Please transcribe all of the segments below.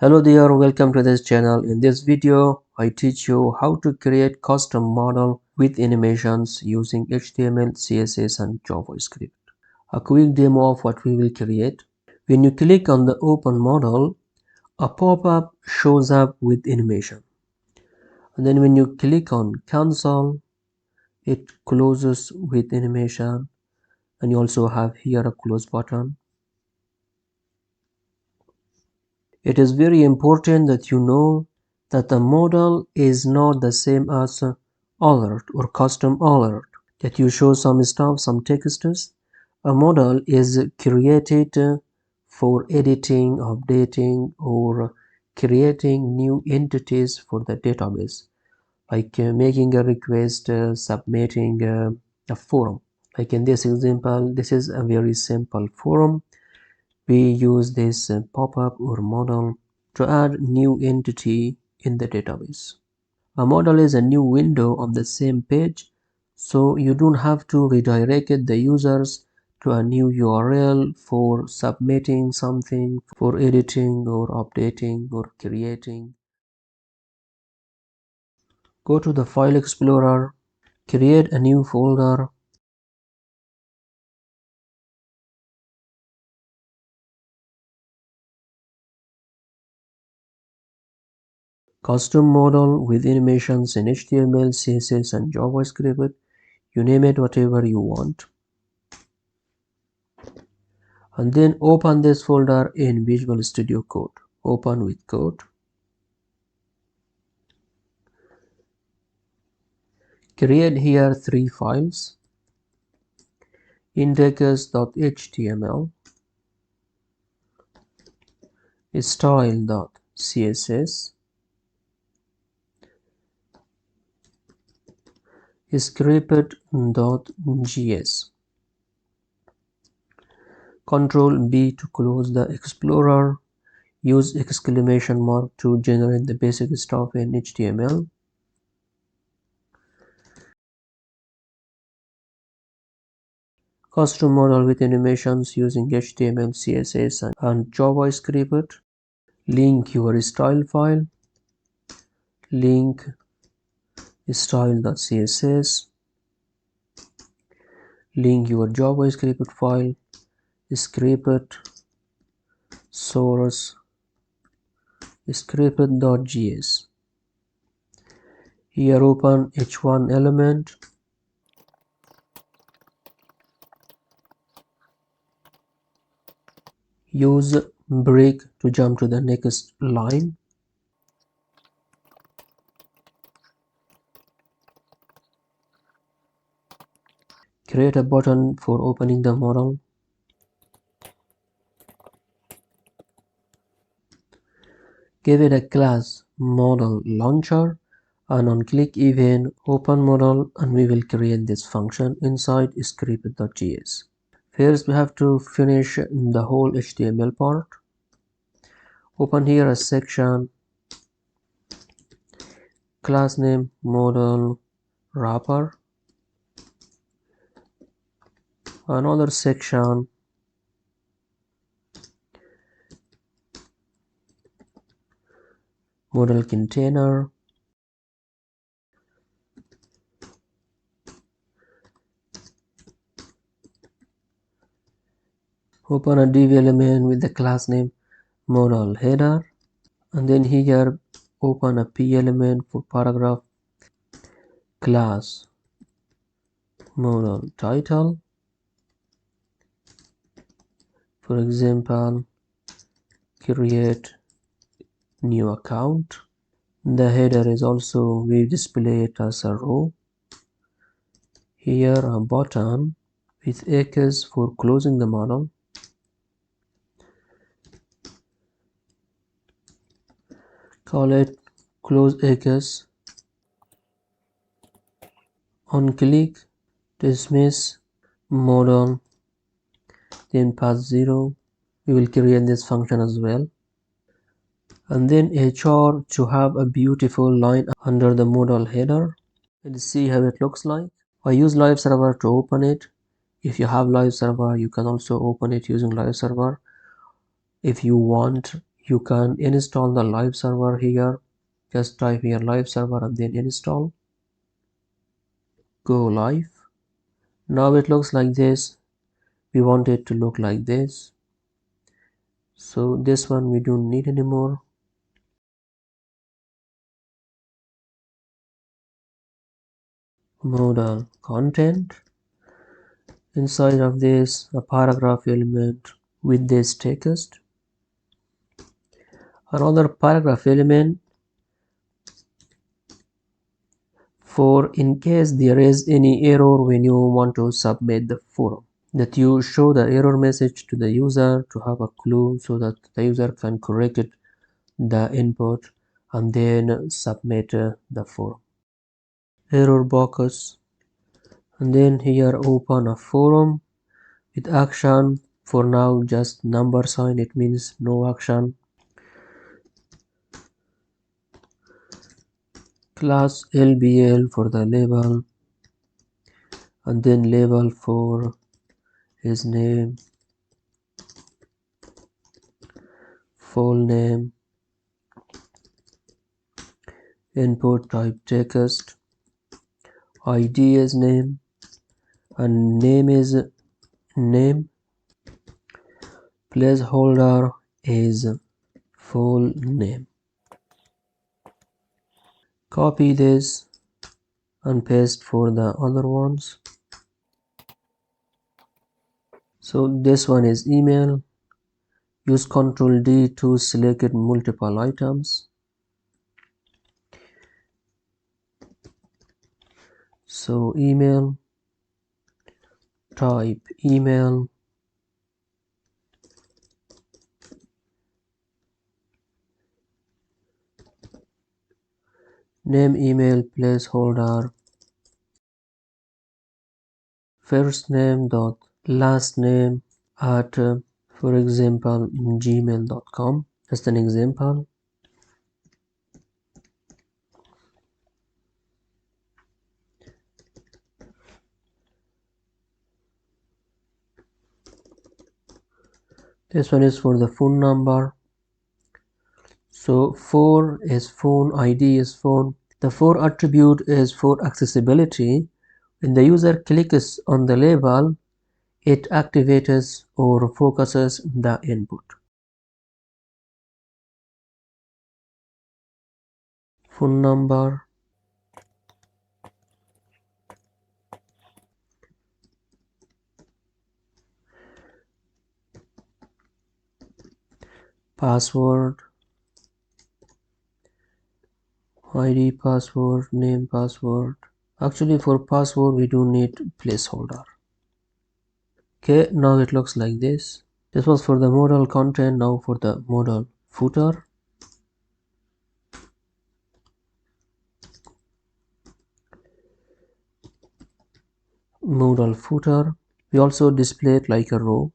Hello there, welcome to this channel. In this video, I teach you how to create custom model with animations using HTML, CSS and JavaScript. A quick demo of what we will create. When you click on the open model, a pop-up shows up with animation. And then when you click on cancel, it closes with animation. And you also have here a close button. It is very important that you know that the model is not the same as alert or custom alert, that you show some stuff, some texts. A model is created for editing, updating, or creating new entities for the database, like making a request, submitting a form. Like in this example, this is a very simple form. We use this pop-up or model to add new entity in the database. A model is a new window on the same page, so you don't have to redirect the users to a new URL for submitting something, for editing or updating or creating. Go to the File Explorer, create a new folder, custom model with animations in HTML, CSS and JavaScript. You name it whatever you want. And then open this folder in Visual Studio Code. Open with code. Create here three files: index.html, style.css, script.js. Ctrl B to close the Explorer. Use exclamation mark to generate the basic stuff in HTML. Custom model with animations using HTML, CSS and JavaScript. Link your style file. Link style.css. Link your JavaScript file. Script source script.js. Here open h1 element. Use break to jump to the next line. Create a button for opening the model. Give it a class model launcher and on click event open model, and we will create this function inside script.js. First we have to finish the whole HTML part. Open here a section, class name model wrapper, another section, model container, open a div element with the class name model header, and then here open a p element for paragraph, class model title, for example create new account. The header is also, we display it as a row. Here a button with X for closing the model. Call it close X. On click dismiss model, then pass 0. We will create this function as well. And then HR to have a beautiful line under the model header. Let's see how it looks like. I use live server to open it. If you have live server, you can also open it using live server. If you want, you can install the live server here. Just type here live server and then install. Go live. Now it looks like this. We want it to look like this. So this one we don't need anymore. Modal content. Inside of this, a paragraph element with this text. Another paragraph element for in case there is any error when you want to submit the form, that you show the error message to the user to have a clue so that the user can correct it, the input, and then submit the form. Error box, and then here open a forum with action. For now just number sign, it means no action. Class LBL for the label, and then label for his name, full name, input type text, ID is name, and name is name, placeholder is full name. Copy this and paste for the other ones. So this one is email. Use Ctrl D to select multiple items. So email, type email, name email placeholder, first name dot last name at for example gmail.com. Just an example. This one is for the phone number. So for is phone, ID is phone. The for attribute is for accessibility. When the user clicks on the label, it activates or focuses the input. Phone number, password, ID password, name password. Actually for password we do need placeholder. Okay, now it looks like this. This was for the modal content. Now for the modal footer. Modal footer. We also display it like a row.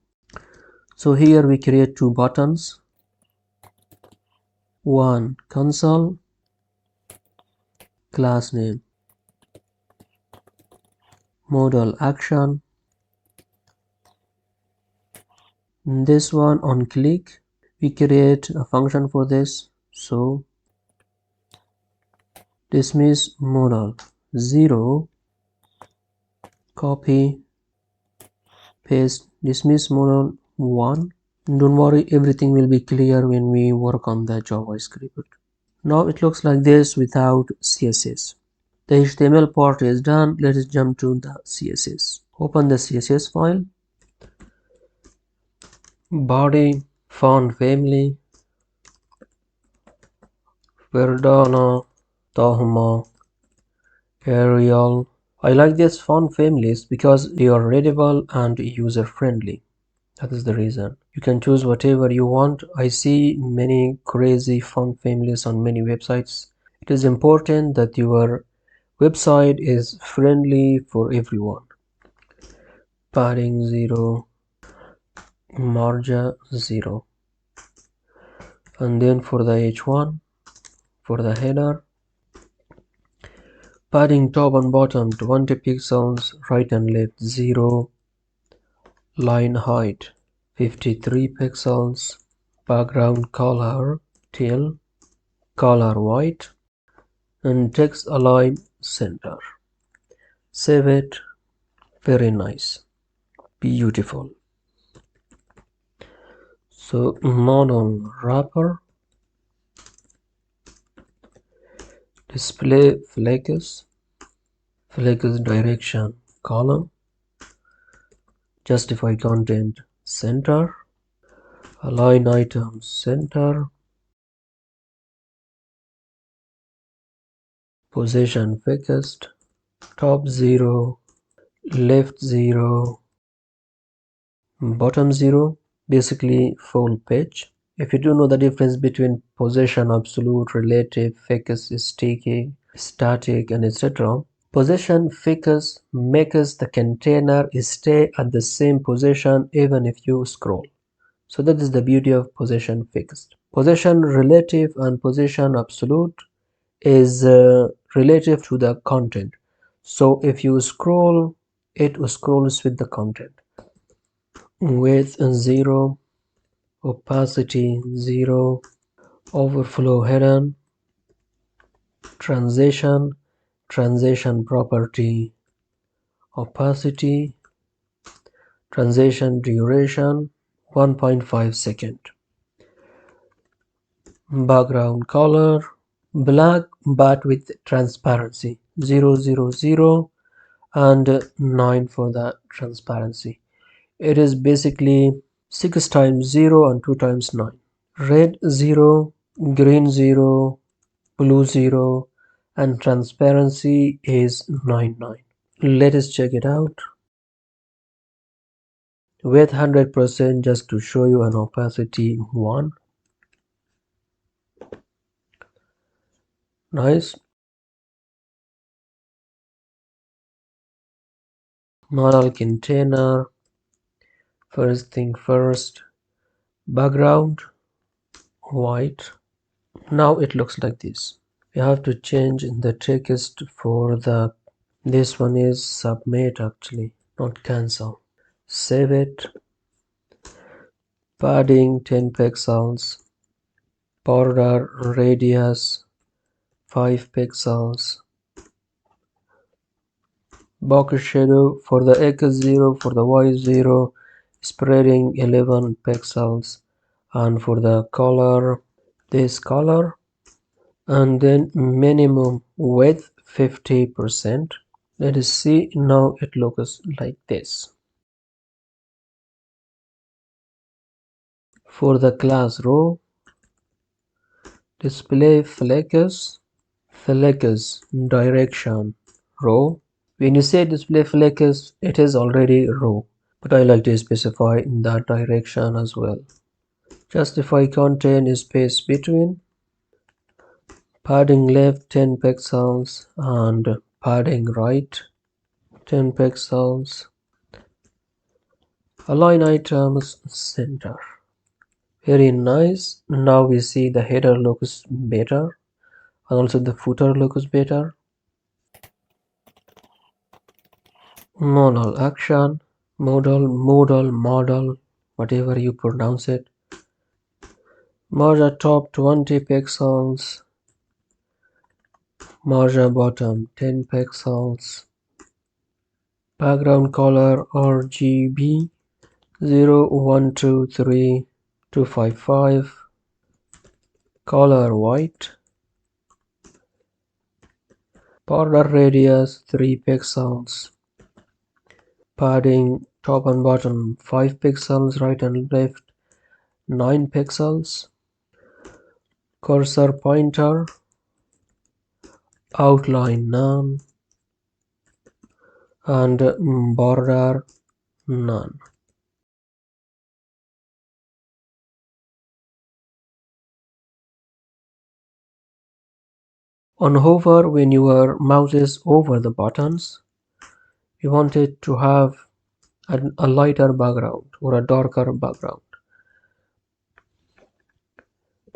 So here we create two buttons. One console, class name, modal action. This one on click, we create a function for this. So dismiss modal 0, copy, paste, dismiss modal 1. Don't worry, everything will be clear when we work on the JavaScript. Now it looks like this without CSS. The HTML part is done. Let's jump to the CSS. Open the CSS file. Body, font family, Verdana, Tahoma, Arial. I like these font families because they are readable and user friendly. That is the reason. You can choose whatever you want. I see many crazy font families on many websites. It is important that your website is friendly for everyone. Padding 0, margin 0. And then for the h1, for the header, padding top and bottom 20 pixels, right and left 0, line height 53 pixels, background color teal, color white, and text align center. Save it. Very nice, beautiful. So modal wrapper, display flakes, flakes direction column, justify content center, align items center, position thickest, top 0, left 0, bottom 0, basically full page. If you do know the difference between position, absolute, relative, thickest, sticky, static, and etc. Position thickest makes the container stay at the same position even if you scroll. So that is the beauty of position fixed. Position relative and position absolute is relative to the content. So if you scroll, it scrolls with the content. Width 0, opacity 0, overflow hidden, transition property, opacity, transition duration 1.5 second. Background color black but with transparency 000 and 9 for the transparency. It is basically 6 times 0 and 2 times 9. Red 0, green 0, blue 0, and transparency is 99. Let us check it out with 100% just to show you an opacity 1. Nice. Model container, first thing first, background white. Now it looks like this. You have to change the text for the, this one is submit actually, not cancel. Save it. Padding 10 pixels, border radius 5 pixels, box shadow for the x0, for the y0, spreading 11 pixels, and for the color, this color, and then minimum width 50%. Let us see, now it looks like this. For the class row, display flakes direction row. When you say display flakes, it is already row, but I like to specify in that direction as well. Justify content space between, padding left 10 pixels and padding right 10 pixels, align items center. Very nice. Now we see the header looks better and also the footer looks better. Modal action, modal, whatever you pronounce it. Margin top 20 pixels, margin bottom 10 pixels. Background color RGB 0, 1, 2, 3, 255. Color white. Border radius 3 pixels. Padding top and bottom 5 pixels, right and left 9 pixels. Cursor pointer, outline none, and border none. On hover, when your mouse is over the buttons, you want it to have a lighter background or a darker background.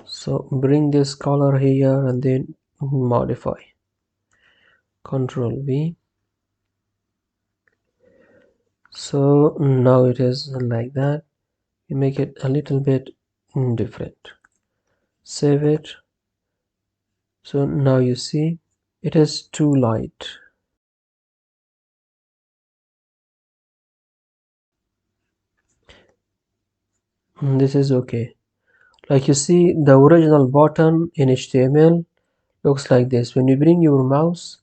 So bring this color here and then modify. Control V. So now it is like that. You make it a little bit different. Save it. So now you see it is too light. This is okay. Like you see, the original button in HTML looks like this. When you bring your mouse,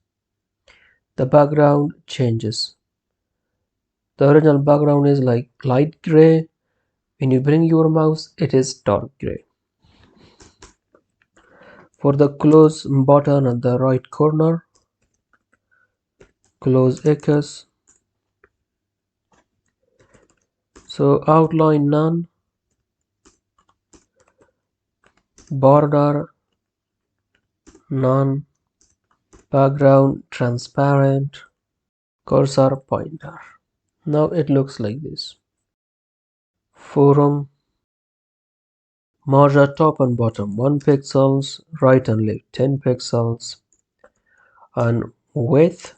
the background changes. The original background is like light gray. When you bring your mouse, it is dark gray. For the close button at the right corner, close X. So outline none, border none, background transparent, cursor pointer. Now it looks like this. Forum, margin top and bottom 1 pixels, right and left 10 pixels, and width,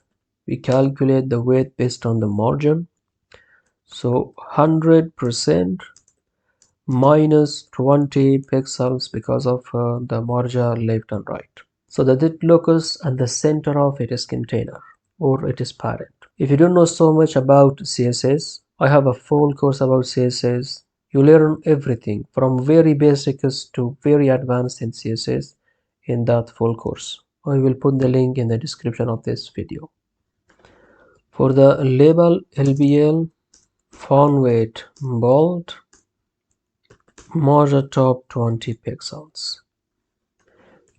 we calculate the width based on the margin. So 100% minus 20 pixels because of the margin left and right. So the dip locus and the center of it is container or it is parent. If you don't know so much about CSS, I have a full course about CSS. You learn everything from very basics to very advanced in CSS in that full course. I will put the link in the description of this video. For the label LBL, font weight bold, margin top 20 pixels.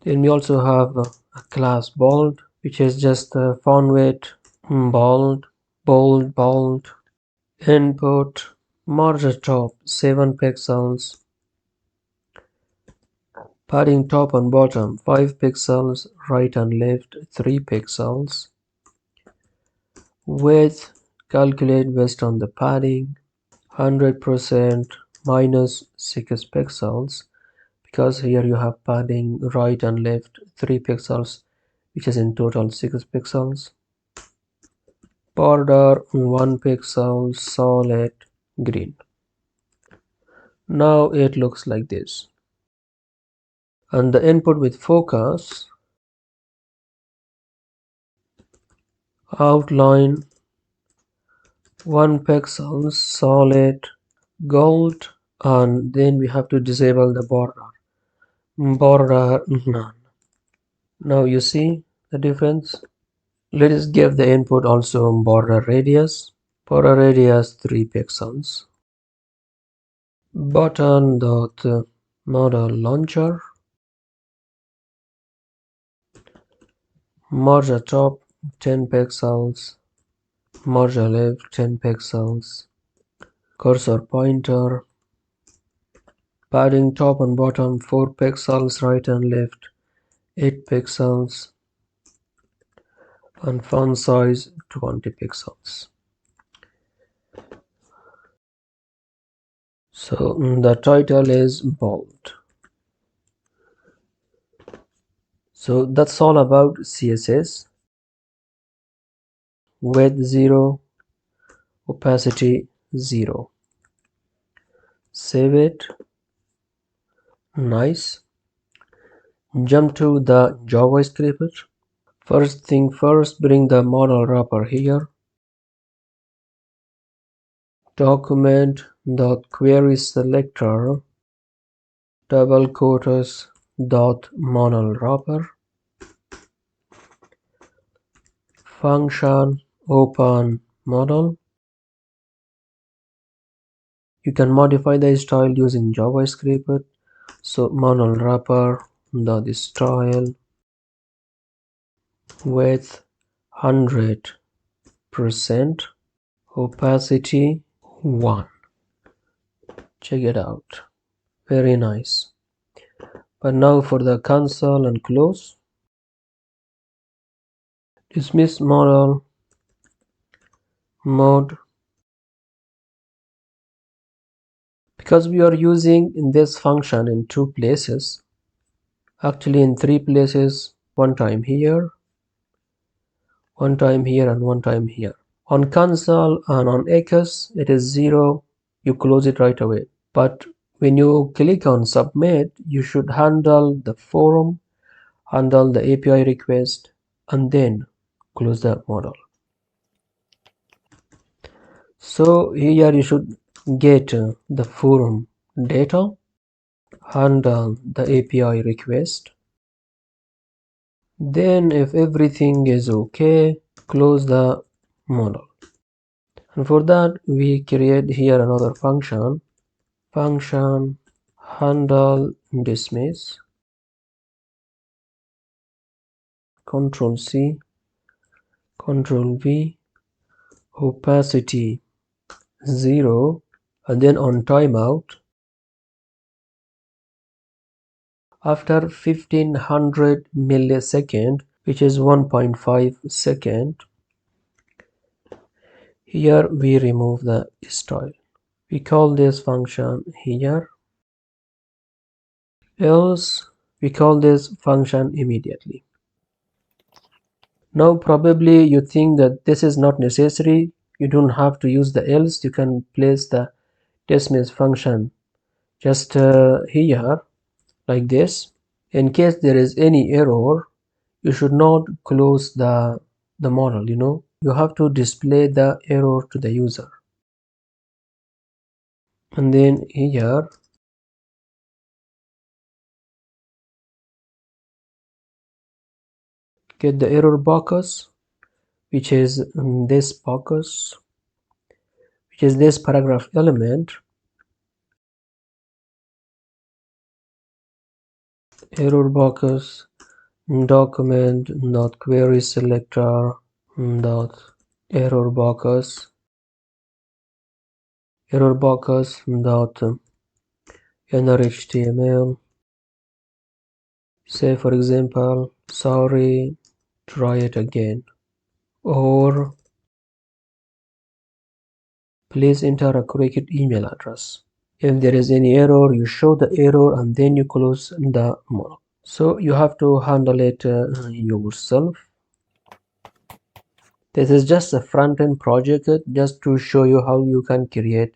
Then we also have a class bold, which is just font weight bold, bold, input, margin top 7 pixels, padding top and bottom 5 pixels, right and left 3 pixels, width calculate based on the padding, 100% minus 6 pixels, because here you have padding right and left 3 pixels, which is in total 6 pixels. Border 1 pixel, solid green. Now it looks like this. And the input with focus, outline 1 pixel, solid gold, and then we have to disable the border. Border none. Now you see the difference. Let us give the input also border radius. Border radius 3 pixels. Button dot modal launcher. Margin top 10 pixels. Margin left 10 pixels. Cursor pointer. Padding top and bottom 4 pixels, right and left 8 pixels. And font size 20 pixels. So the title is bold. So that's all about CSS. Width 0, opacity 0. Save it. Nice. Jump to the JavaScript. First thing first, bring the modal wrapper here. Document dot query selector double quotes dot modal wrapper. Function open modal. You can modify the style using JavaScript. So modal wrapper dot style width 100%, opacity 1. Check it out. Very nice. But now for the cancel and close. Dismiss modal mode. Because we are using this function in 2 places, actually in 3 places, one time here, one time here, and one time here. On cancel and on X, it is 0, you close it right away. But When you click on submit, you should handle the form, handle the API request, and then close the model. So here you should get the form data, handle the API request. Then if everything is okay, close the model. And for that we create here another function handle dismiss, Ctrl C, Ctrl V, opacity 0, and then on timeout after 1500 millisecond, which is 1.5 second, here we remove the style. We call this function here, else we call this function immediately. Now probably you think that this is not necessary, you don't have to use the else, you can place the dismiss function just here like this. In case there is any error, you should not close the model, you have to display the error to the user. And then here get the error box, which is this box, which is this paragraph element, error box document dot query selector dot error box dot inner HTML. Say for example, sorry, try it again, or please enter a correct email address. If there is any error, you show the error and then you close the model. So you have to handle it yourself. This is just a front-end project just to show you how you can create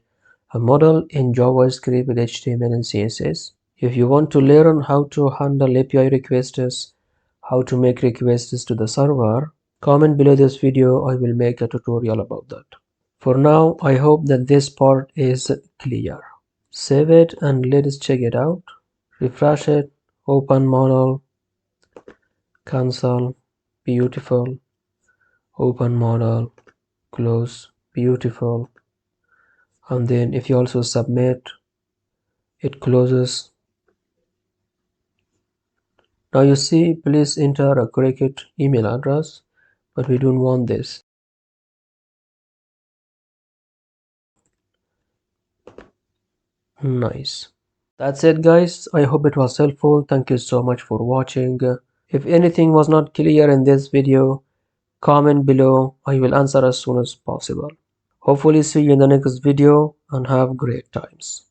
a model in JavaScript with HTML and CSS. If you want to learn how to handle API requests, how to make requests to the server, comment below this video. I will make a tutorial about that. For now, I hope that this part is clear. Save it and let's check it out. Refresh it, open model, cancel, beautiful, open model, close, beautiful. And then if you also submit, it closes. Now you see, please enter a correct email address, but we don't want this. Nice. That's it guys, I hope it was helpful. Thank you so much for watching. If anything was not clear in this video, comment below. I will answer as soon as possible. Hopefully see you in the next video and have great times.